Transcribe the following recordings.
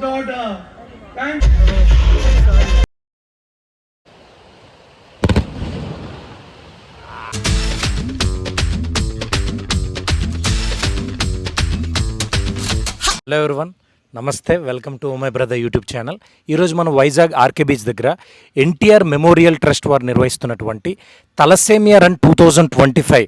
daughter. Thank hello everyone, నమస్తే. Welcome to my brother YouTube channel. ఈరోజు మనం Vizag RK beach దగ్గర ఎన్టీఆర్ మెమోరియల్ ట్రస్ట్ వారు నిర్వహిస్తున్నటువంటి తలసేమియా రన్ 2025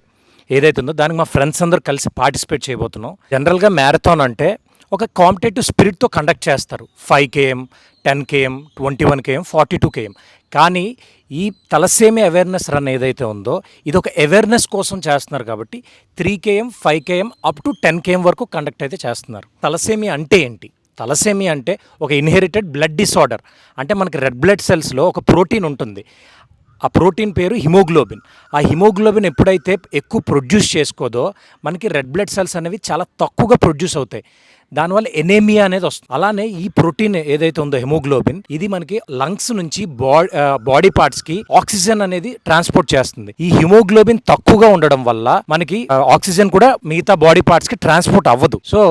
ఏదైతే ఉందో దానికి మా ఫ్రెండ్స్ అందరూ కలిసి పార్టిసిపేట్ చేయబోతున్నాం. జనరల్గా మ్యారథాన్ అంటే ఒక కాంపిటేటివ్ స్పిరిట్తో కండక్ట్ చేస్తారు. 5 km, 10 km, 21 km, 42 km. కానీ ఈ తలసేమియా అవేర్నెస్ రన్ ఏదైతే ఉందో ఇది ఒక అవేర్నెస్ కోసం చేస్తున్నారు కాబట్టి 3 km, 5 km up to 10 km వరకు కండక్ట్ అయితే చేస్తున్నారు. తలసేమియా అంటే ఏంటి? తలసేమియా అంటే ఒక ఇన్హెరిటెడ్ బ్లడ్ డిసార్డర్. అంటే మనకి రెడ్ బ్లడ్ సెల్స్లో ఒక ప్రోటీన్ ఉంటుంది. ఆ ప్రోటీన్ పేరు హిమోగ్లోబిన్. ఆ హిమోగ్లోబిన్ ఎప్పుడైతే ఎక్కువ ప్రొడ్యూస్ చేసుకోదో మనకి రెడ్ బ్లడ్ సెల్స్ అనేవి చాలా తక్కువగా ప్రొడ్యూస్ అవుతాయి. దానివల్ల ఎనేమియా అనేది వస్తుంది. అలానే ఈ ప్రోటీన్ ఏదైతే ఉందో హిమోగ్లోబిన్, ఇది మనకి లంగ్స్ నుంచి బాడీ పార్ట్స్కి ఆక్సిజన్ అనేది ట్రాన్స్పోర్ట్ చేస్తుంది. ఈ హిమోగ్లోబిన్ తక్కువగా ఉండడం వల్ల మనకి ఆక్సిజన్ కూడా మిగతా బాడీ పార్ట్స్కి ట్రాన్స్పోర్ట్ అవ్వదు. సో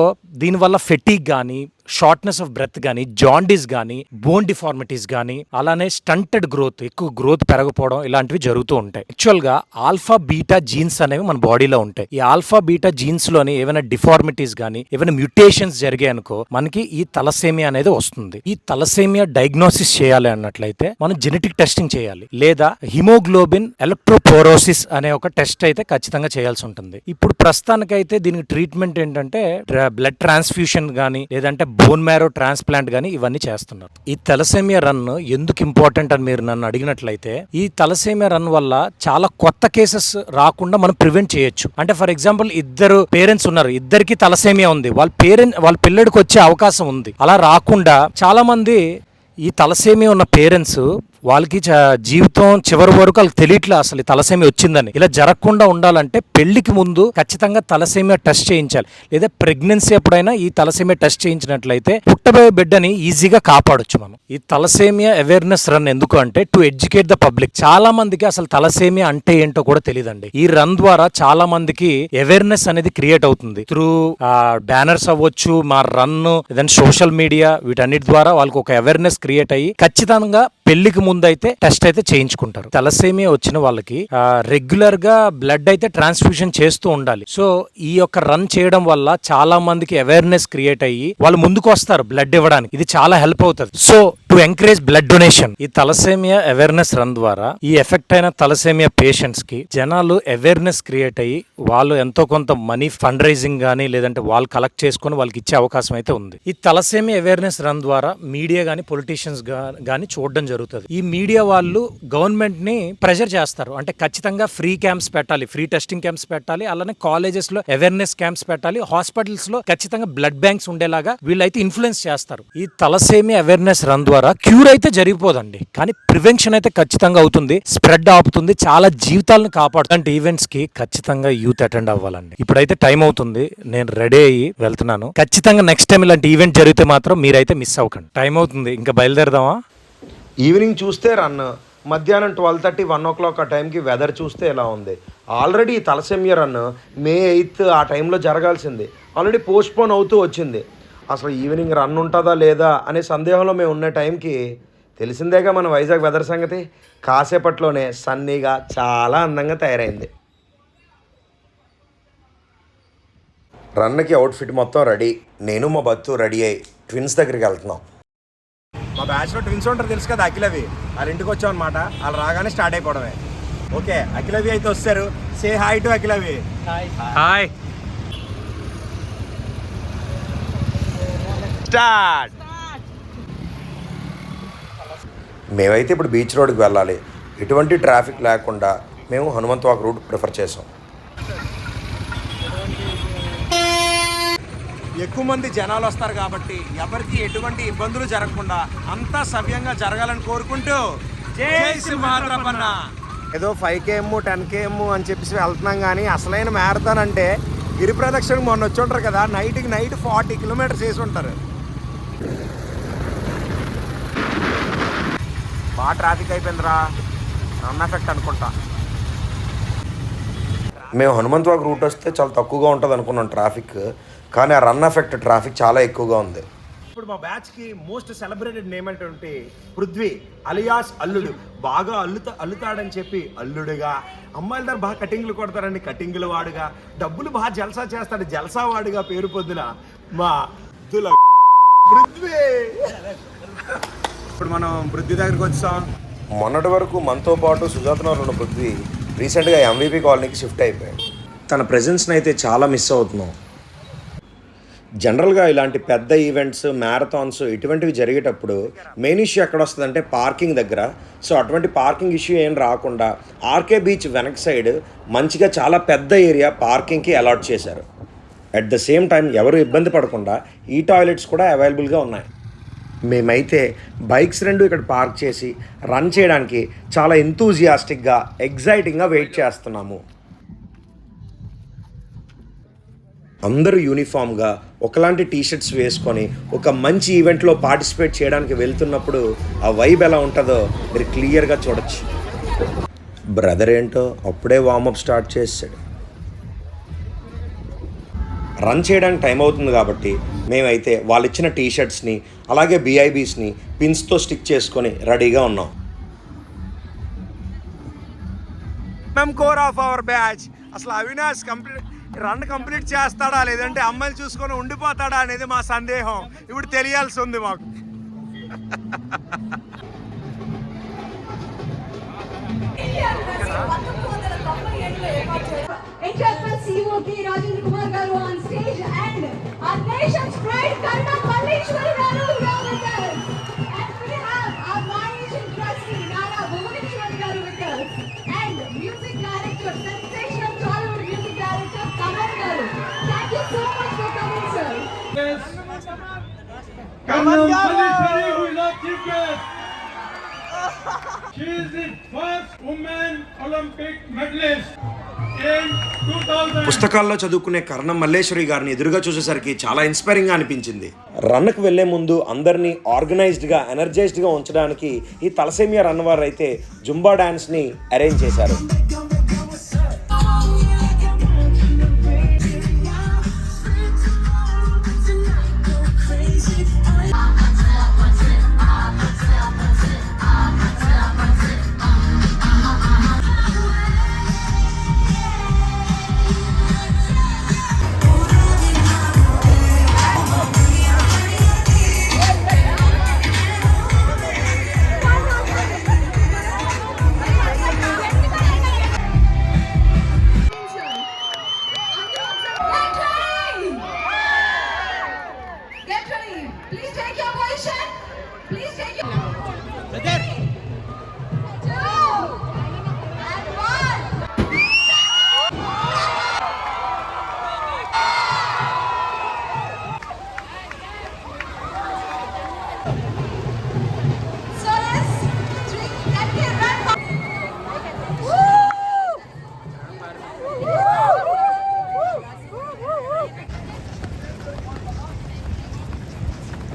దీనివల్ల ఫెటీగ్ కానీ, షార్ట్నెస్ ఆఫ్ బ్రెత్ కానీ, జాండీస్ కానీ, బోన్ డిఫార్మిటీస్ కానీ, అలానే స్టంటెడ్ గ్రోత్, ఎక్కువ గ్రోత్ పెరగపోవడం ఇలాంటివి జరుగుతూ ఉంటాయి. యాక్చువల్గా ఆల్ఫా బీటా జీన్స్ అనేవి మన బాడీలో ఉంటాయి. ఈ ఆల్ఫా బీటా జీన్స్లోని ఏమైనా డిఫార్మిటీస్ కానీ, ఏమైనా మ్యూటేషన్స్ జరిగాయి అనుకో మనకి ఈ తలసేమియా అనేది వస్తుంది. ఈ తలసేమియా డయాగ్నోసిస్ చేయాలి అన్నట్లయితే మనం జెనెటిక్ టెస్టింగ్ చేయాలి, లేదా హిమోగ్లోబిన్ ఎలక్ట్రోపోరోసిస్ అనే ఒక టెస్ట్ అయితే ఖచ్చితంగా చేయాల్సి ఉంటుంది. ఇప్పుడు ప్రస్తుతానికైతే దీనికి ట్రీట్మెంట్ ఏంటంటే బ్లడ్ ట్రాన్స్ఫ్యూషన్ కానీ, లేదంటే బోన్ మ్యారో ట్రాన్స్ప్లాంట్ కానీ ఇవన్నీ చేస్తున్నారు. ఈ తలసేమియా రన్ ఎందుకు ఇంపార్టెంట్ అని మీరు నన్ను అడిగినట్లయితే, ఈ తలసేమియా రన్ వల్ల చాలా కొత్త కేసెస్ రాకుండా మనం ప్రివెంట్ చేయొచ్చు. అంటే ఫర్ ఎగ్జాంపుల్ ఇద్దరు పేరెంట్స్ ఉన్నారు, ఇద్దరికి తలసేమియా ఉంది, వాళ్ళ పిల్లడికి వచ్చే అవకాశం ఉంది. అలా రాకుండా చాలా మంది ఈ తలసేమియా ఉన్న పేరెంట్స్ వాళ్ళకి జీవితం చివరి వరకు వాళ్ళకి తెలియట్లే అసలు ఈ తలసేమియా వచ్చిందని. ఇలా జరగకుండా ఉండాలంటే పెళ్లికి ముందు ఖచ్చితంగా తలసేమియా టెస్ట్ చేయించాలి, లేదా ప్రెగ్నెన్సీ ఎప్పుడైనా ఈ తలసేమియా టెస్ట్ చేయించినట్లయితే పుట్టబోయే బిడ్డని ఈజీగా కాపాడొచ్చు మనం. ఈ తలసేమియా అవేర్నెస్ రన్ ఎందుకు అంటే టు ఎడ్యుకేట్ ద పబ్లిక్. చాలా మందికి అసలు తలసేమియా అంటే ఏంటో కూడా తెలియదండి. ఈ రన్ ద్వారా చాలా మందికి అవేర్నెస్ అనేది క్రియేట్ అవుతుంది. త్రూ బ్యానర్స్ అవ్వచ్చు, మా రన్, ఏదైనా సోషల్ మీడియా, వీటన్నిటి ద్వారా వాళ్ళకి ఒక అవేర్నెస్ క్రియేట్ అయ్యి ఖచ్చితంగా పెళ్లికి ముందు అయితే టెస్ట్ అయితే చేయించుకుంటారు. తలసేమియా వచ్చిన వాళ్ళకి రెగ్యులర్ గా బ్లడ్ అయితే ట్రాన్స్ఫ్యూషన్ చేస్తూ ఉండాలి. సో ఈ యొక్క రన్ చేయడం వల్ల చాలా మందికి అవేర్నెస్ క్రియేట్ అయ్యి వాళ్ళు ముందుకు వస్తారు బ్లడ్ ఇవ్వడానికి. ఇది చాలా హెల్ప్ అవుతుంది. So to encourage blood donation, ఈ తలసేమియా అవేర్నెస్ రన్ ద్వారా ఈ ఎఫెక్ట్ అయిన తలసేమియా పేషెంట్స్ కి జనాలు అవేర్నెస్ క్రియేట్ అయ్యి వాళ్ళు ఎంతో కొంత మనీ ఫండ్ రైజింగ్ గానీ, లేదంటే వాళ్ళు కలెక్ట్ చేసుకుని వాళ్ళకి ఇచ్చే అవకాశం అయితే ఉంది. ఈ తలసేమియా అవేర్నెస్ రన్ ద్వారా మీడియా గానీ, పొలిటీషియన్స్ గానీ చూడడం జరుగుతుంది. ఈ మీడియా వాళ్ళు గవర్నమెంట్ ని ప్రెషర్ చేస్తారు. అంటే ఖచ్చితంగా ఫ్రీ క్యాంప్స్ పెట్టాలి, ఫ్రీ టెస్టింగ్ క్యాంప్స్ పెట్టాలి, అలానే కాలేజెస్ లో అవేర్నెస్ క్యాంప్స్ పెట్టాలి, హాస్పిటల్స్ లో ఖచ్చితంగా బ్లడ్ బ్యాంక్స్ ఉండేలాగా వీళ్ళైతే ఇన్ఫ్లుయెన్స్ చేస్తారు. ఈ తలసేమియా అవేర్నెస్ రన్ ద్వారా క్యూర్ అయితే జరిగిపోదండి, కానీ ప్రివెన్షన్ అయితే ఖచ్చితంగా అవుతుంది, స్ప్రెడ్ ఆపుతుంది, చాలా జీవితాలను కాపాడుతుంది. ఈవెంట్స్ కి ఖచ్చితంగా యూత్ అటెండ్ అవ్వాలండి. ఇప్పుడైతే టైం అవుతుంది, నేను రెడీ అయ్యి వెళ్తున్నాను. ఖచ్చితంగా నెక్స్ట్ టైం ఇలాంటి ఈవెంట్ జరిగితే మాత్రం మీరైతే మిస్ అవ్వకండి. టైం అవుతుంది, ఇంకా బయలుదేరదామా? ఈవినింగ్ చూస్తే రన్, మధ్యాహ్నం 12:30, 1 o'clock ఆ టైంకి వెదర్ చూస్తే ఎలా ఉంది. Already thalassemia run May 8th ఆ టైంలో జరగాల్సింది, ఆల్రెడీ పోస్ట్పోన్ అవుతూ వచ్చింది. అసలు ఈవినింగ్ రన్ ఉంటుందా లేదా అనే సందేహంలో మేము ఉన్న టైంకి తెలిసిందేగా మన వైజాగ్ వెదర్ సంగతి. కాసేపట్లోనే సన్నీగా చాలా అందంగా తయారైంది. రన్కి అవుట్ఫిట్ మొత్తం రెడీ. నేను మా బత్తు రెడీ అయ్యి ట్విన్స్ దగ్గరికి వెళ్తున్నాం. మా బ్యాచ్లో ట్విన్స్ ఉంటారు తెలుసు కదా, అఖిలవి. వాళ్ళ ఇంటికి వచ్చాం అనమాట. వాళ్ళు రాగానే స్టార్ట్ అయిపోవడమే. ఓకే, అఖిలవి అయితే వస్తారు. సే హాయ్ టు అఖిలవి. హాయ్. స్టార్ట్. మేమైతే ఇప్పుడు బీచ్ రోడ్కి వెళ్ళాలి. ఎటువంటి ట్రాఫిక్ లేకుండా మేము హనుమంత్ వాక్ రూట్ ప్రిఫర్ చేసాం. ఎక్కువ మంది జనాలు వస్తారు కాబట్టి ఎవరికి ఎటువంటి ఇబ్బందులు జరగకుండా అంతా సవ్యంగా జరగాలని కోరుకుంటూ జై సింహాద్రపన్న. ఏదో 5 km 10 km అని చెప్పేసి వెళ్తున్నాం, కానీ అసలైన మ్యారథాన్ అంటే గిరి ప్రదక్షిణకు మొన్న వచ్చి ఉంటారు కదా, నైట్కి నైట్ 40 kilometers చేసి ఉంటారు. బాగా ట్రాఫిక్ అయిపోయిందిరా, రన్ ఎఫెక్ట్ అనుకుంటా. మేము హనుమంత్ వాక్ రూట్ వస్తే చాలా తక్కువగా ఉంటుంది అనుకున్నాం ట్రాఫిక్, కానీ ఆ రన్ ఎఫెక్ట్ ట్రాఫిక్ చాలా ఎక్కువగా ఉంది. ఇప్పుడు మా బ్యాచ్ కి మోస్ట్ సెలబ్రేటెడ్ నేమ్ అంటే పృథ్వీ అలియాస్ అల్లుడు. బాగా అల్లుతాడని చెప్పి అల్లుడుగా, అమ్మాయిల దగ్గర బాగా కటింగ్లు కొడతారని కటింగ్లు వాడుగా, డబ్బులు బాగా జల్సా చేస్తాడు జల్సా వాడుగా పేరు పొందిన మా పృథ్వీ. ఇప్పుడు మనం పృథ్వీ దగ్గరికి వచ్చాం. మొన్నటి వరకు మనతో పాటు సుజాతనగర్లో ఉన్న పృథ్వీ రీసెంట్గా ఎంవీపీ కాలనీకి షిఫ్ట్ అయిపోయాడు. తన ప్రెజెన్స్ని అయితే చాలా మిస్ అవుతున్నాం. జనరల్గా ఇలాంటి పెద్ద ఈవెంట్స్, మ్యారథాన్స్ ఇటువంటివి జరిగేటప్పుడు మెయిన్ ఇష్యూ ఎక్కడ వస్తుందంటే పార్కింగ్ దగ్గర. సో అటువంటి పార్కింగ్ ఇష్యూ ఏం రాకుండా ఆర్కే బీచ్ వెనక్ సైడ్ మంచిగా చాలా పెద్ద ఏరియా పార్కింగ్కి అలాట్ చేశారు. అట్ ద సేమ్ టైం ఎవరు ఇబ్బంది పడకుండా ఈ టాయిలెట్స్ కూడా అవైలబుల్గా ఉన్నాయి. మేమైతే బైక్స్ రెండు ఇక్కడ పార్క్ చేసి రన్ చేయడానికి చాలా ఎంతూజియాస్టిక్గా, ఎగ్జైటింగ్గా వెయిట్ చేస్తున్నాము. అందరూ యూనిఫామ్గా ఒకలాంటి టీషర్ట్స్ వేసుకొని ఒక మంచి ఈవెంట్లో పార్టిసిపేట్ చేయడానికి వెళ్తున్నప్పుడు ఆ వైబ్ ఎలా ఉంటుందో మీరు క్లియర్గా చూడొచ్చు. బ్రదర్ ఏంటో అప్పుడే వార్మప్ స్టార్ట్ చేసాడు. రన్ చేయడానికి టైం అవుతుంది కాబట్టి మేమైతే వాళ్ళు ఇచ్చిన టీషర్ట్స్ని అలాగే బిఐబీస్ని పిన్స్తో స్టిక్ చేసుకొని రెడీగా ఉన్నాం. కోర్ ఆఫ్ అవర్ బ్యాచ్ అసలు అవినాష్ రన్ కంప్లీట్ చేస్తాడా లేదంటే అమ్మాయిలు చూసుకొని ఉండిపోతాడా అనేది మా సందేహం. ఇప్పుడు తెలియాల్సి ఉంది మాకు. She is the first woman Olympic medalist in 2000. పుస్తకాల్లో చదువుకునే కర్ణం మల్లేశ్వరి గారిని ఎదురుగా చూసేసరికి చాలా ఇన్స్పైరింగ్గా అనిపించింది. రన్కి వెళ్లే ముందు అందరినీ ఆర్గనైజ్డ్గా, ఎనర్జైజ్డ్గా ఉంచడానికి ఈ తలసేమియా రన్ వారు అయితే జుంబా డాన్స్ని అరేంజ్ చేశారు.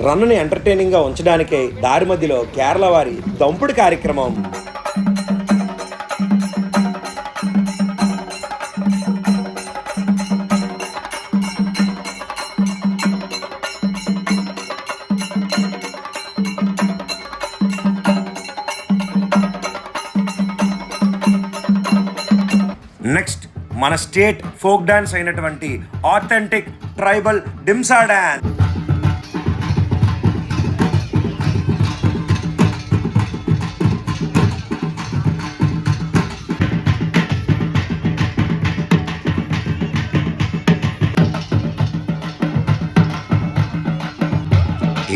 రన్నుని ఎంటర్టైనింగ్గా ఉంచడానికే దారి మధ్యలో కేరళ వారి దంపుడు కార్యక్రమం. నెక్స్ట్ మన స్టేట్ ఫోక్ డాన్స్ అయినటువంటి ఆథెంటిక్ ట్రైబల్ డింసా డాన్స్.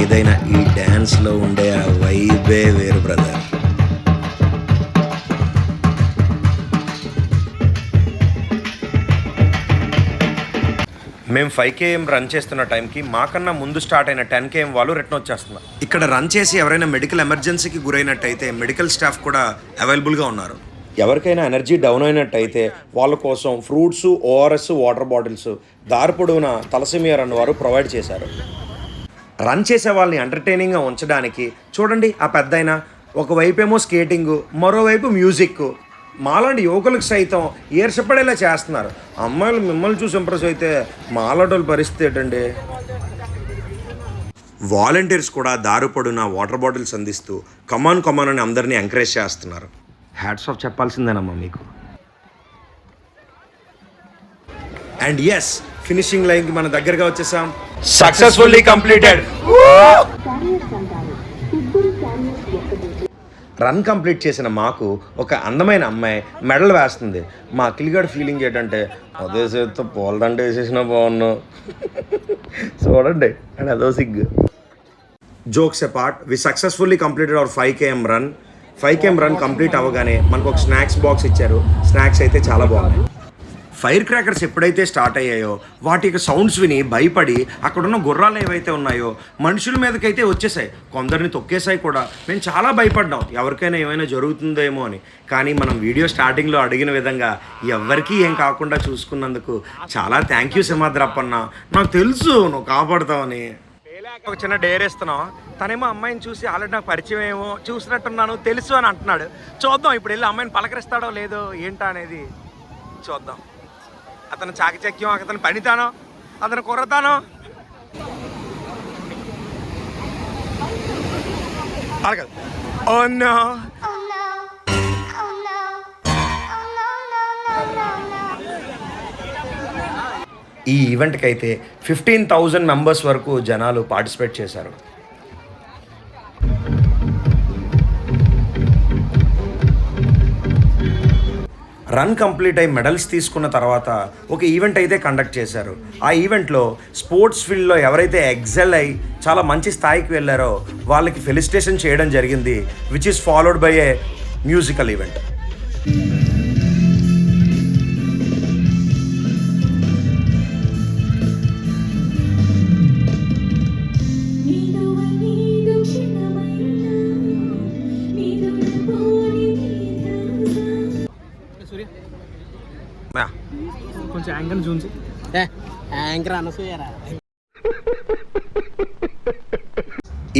ఏదైనా ఈ డ్యాన్స్లో ఉండే ఆ వైబే వేరు బ్రదర్. మేము 5 km రన్ చేస్తున్న టైంకి మాకన్నా ముందు స్టార్ట్ అయిన 10 km వాళ్ళు రిటర్న్ వచ్చేస్తున్నారు. ఇక్కడ రన్ చేసి ఎవరైనా మెడికల్ ఎమర్జెన్సీకి గురైనట్టయితే మెడికల్ స్టాఫ్ కూడా అవైలబుల్గా ఉన్నారు. ఎవరికైనా ఎనర్జీ డౌన్ అయినట్టయితే వాళ్ళ కోసం ఫ్రూట్స్, ఓఆర్ఎస్, వాటర్ బాటిల్స్ దారి పొడవునా తలసేమియా రన్ వారు ప్రొవైడ్ చేశారు. రన్ చేసే వాళ్ళని ఎంటర్టైనింగ్గా ఉంచడానికి చూడండి ఆ పెద్దయిన ఒకవైపేమో స్కేటింగు, మరోవైపు మ్యూజిక్. మాలాంటి యువకులకు సైతం ఈర్షపడేలా చేస్తున్నారు. అమ్మాయిలు మిమ్మల్ని చూసి ఇంప్రెస్ అయితే మాలాంటి పరిస్థితి ఏంటండి. వాలంటీర్స్ కూడా దారి పొడవునా వాటర్ బాటిల్స్ అందిస్తూ కమాన్ కమాన్ అని అందరినీ ఎంకరేజ్ చేస్తున్నారు. హ్యాట్స్ ఆఫ్ చెప్పాల్సిందేనమ్మా మీకు. అండ్ ఎస్, ఫినిషింగ్ లైన్కి మన దగ్గరగా వచ్చేసాం. Successfully completed. రన్ కంప్లీట్ చేసిన మాకు ఒక అందమైన అమ్మాయి మెడల్ వేస్తుంది. మా అఖిల్గాడి ఫీలింగ్ ఏంటంటే అదే చేతితో పోల్దంటే వేసేసినా బాగున్నావు చూడండి అండ్ అదో సిగ్గు. Jokes apart, we successfully completed our 5 km run. 5 km run complete అవ్వగానే మనకు ఒక స్నాక్స్ బాక్స్ ఇచ్చారు. స్నాక్స్ అయితే చాలా బాగున్నాయి. ఫైర్ క్రాకర్స్ ఎప్పుడైతే స్టార్ట్ అయ్యాయో వాటి యొక్క సౌండ్స్ విని భయపడి అక్కడున్న గుర్రాలు ఏవైతే ఉన్నాయో మనుషుల మీదకైతే వచ్చేసాయి, కొందరిని తొక్కేసాయి కూడా. మేము చాలా భయపడ్డాం ఎవరికైనా ఏమైనా జరుగుతుందేమో అని. కానీ మనం వీడియో స్టార్టింగ్లో అడిగిన విధంగా ఎవరికీ ఏం కాకుండా చూసుకున్నందుకు చాలా థ్యాంక్ యూ సింహాద్రప్పన్న. నాకు తెలుసు నువ్వు కాపాడుతావని. ఒక చిన్న డేర్ ఇస్తున్నాం. తనేమో అమ్మాయిని చూసి ఆల్రెడీ నాకు పరిచయం ఏమో చూసినట్టున్నాను తెలుసు అని అంటున్నాడు. చూద్దాం ఇప్పుడు వెళ్ళి అమ్మాయిని పలకరిస్తాడో లేదో ఏంటా అనేది చూద్దాం. అతను చాకచక్యం, అతను పనితానో, అతను కుర్రతానో. అలాగదు. Oh no. ఈ ఈవెంట్కి అయితే 15,000 మెంబర్స్ వరకు జనాలు పార్టిసిపేట్ చేశారు. రన్ కంప్లీట్ అయ్యి మెడల్స్ తీసుకున్న తర్వాత ఒక ఈవెంట్ అయితే కండక్ట్ చేశారు. ఆ ఈవెంట్లో స్పోర్ట్స్ ఫీల్డ్లో ఎవరైతే ఎక్సెల్ అయ్యి చాలా మంచి స్థాయికి వెళ్ళారో వాళ్ళకి ఫెలిసిటేషన్ చేయడం జరిగింది, which is followed by A musical event. కొంచెం యాంకర్ చూసి యాంకర్ అనసూయరా.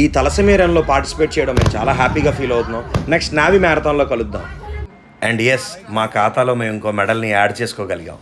ఈ తలసమీరంలో పార్టిసిపేట్ చేయడం మేము చాలా హ్యాపీగా ఫీల్ అవుతున్నాం. నెక్స్ట్ నావీ మ్యారథాన్లో కలుద్దాం. అండ్ ఎస్, మా ఖాతాలో మేము ఇంకో మెడల్ని యాడ్ చేసుకోగలిగాం.